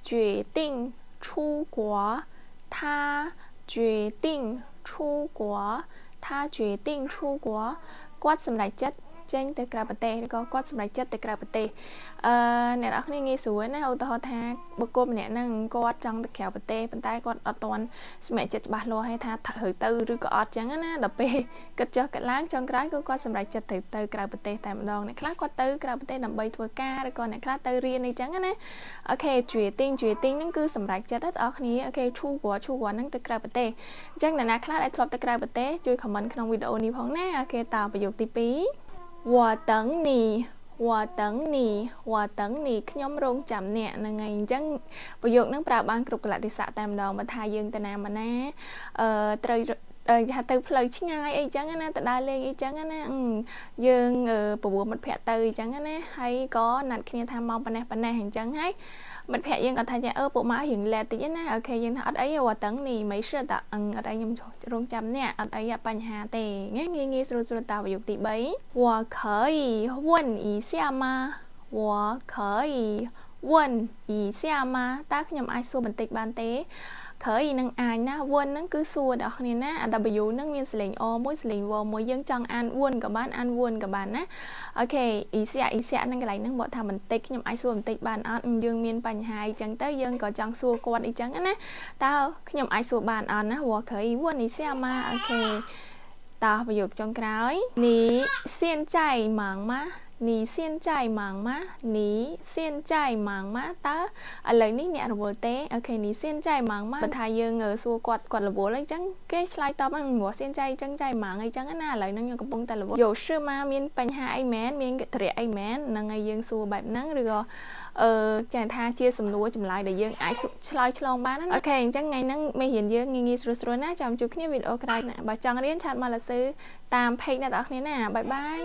决定出国他决定出国他决定出国គាត់សម្រេចចិត្តចេញទៅក្រៅប្រទេសឬក៏គាត់សម្រេចចិត្តទៅក្រៅប្រទេសអ្នកនរគ្នាងាយស្រួលណាឧទាហរណ៍ថាបុគ្គលម្នាក់ហ្នឹងគាត់ចង់ទៅក្រៅប្រទេសប៉ុន្តែគាត់អត់ទាន់សម្រេចចិត្តច្បាស់លាស់ហើយថាត្រូវទៅឬក៏អត់ចឹងណាដល់ពេលគិតចុះគិតឡើងចុងក្រោយគឺគាត់សម្រេចចិត្តទៅក្រៅប្រទេសតែម្ដងអ្នកខ្លះគាត់ទៅក្រៅប្រទេសដើម្បីធ្វើការឬក៏អ្នកខ្លះទៅរៀនអីចឹងណាអូខេ决定ហ្នឹងគឺសម្រេចចិត្តដល់អ្នកគ្នាអូខេឈូគួរហ្នឹងទៅក្រៅប្រទេសអញ្ចឹងអ្នកណាខ្លះដែលធ្លាប់ទៅក្រៅប្រទេសជួយ comment ក្នុងវីដេអូនេះផងណាអូខេតប្រយោគទី2我等你ខ្ញុំរងចាំអ្នកហ្នឹងហើយអញ្ចឹងប្រយោគហ្នឹងប្រើបានគ្រប់កលៈទេសៈតែម្ដងបើថាយើងទៅណាមកណាត្រូវថាទៅផ្លូវឆ្ងាយអីចឹងណាទៅដើរលេងអីចឹងណាយើងប្រវត្តិមិត្តភ័ក្តិទៅអីចឹងណាហើយក៏ណាត់គ្នាថាមកប៉ុណ្ណេះអញ្ចឹងហើយមិត្តភ័ក្តិយើងក៏ថាចាពួកម៉ារៀងលែតិចណាអូខេយើងថាអត់អី我等你没事的អត់អីខ្ញុំរងចាំអ្នកអត់អីបញ្ហាទេងាយស្រួលតប្រយោគទី3我可以问一下吗我可以问一下吗តើខ្ញុំអាចសួរបន្តិចបានទេ可以នឹងអាចណាវ៉ុនហ្នឹងគឺសួរដល់គ្នាណា W ហ្នឹងមានសលេង O មួយសលេង W មួយយើងចង់អានវ៉ុនក៏បានអានវ៉ុនក៏បានណាអូខេអ៊ីសាហ្នឹងកន្លែងហ្នឹងបកថាបន្តិចខ្ញុំអាចសួរបន្តិចបានអត់យើងមានបញ្ហាអញ្ចឹងទៅយើងក៏ចង់សួរគាត់អីចឹងណាតើខ្ញុំអាចសួរបានអត់ណា我可以问一下吗អូខេតើប្រយោគចុងក្រោយ你现在忙吗你现在忙吗你现在忙吗តើឥឡូវនេះអ្នករវល់ទេអូខេ你现在忙吗បើថាយើងសួរគាត់រវល់អីចឹងគេឆ្លើយតបហ្នឹង我现在正在忙អីចឹងណាឥឡូវហ្នឹងខ្ញុំកំពុងតែរវល់有事吗មានបញ្ហាអីមែនមានធរៈអីមែនហ្នឹងហើយយើងសួរបែបហ្នឹងឬក៏ចាថាជាសំណួរចម្លើយដែលយើងអាចឆ្លើយឆ្លងបានណាអូខេអញ្ចឹងថ្ងៃហ្នឹងមេរៀនយើងងាយស្រួលណាចាំជួបគ្នាវីដេអូក្រោយណាបើចង់រៀនឆាតមកលាស៊ឺតាម page អ្នកនរគ្នាណាបាយបាយ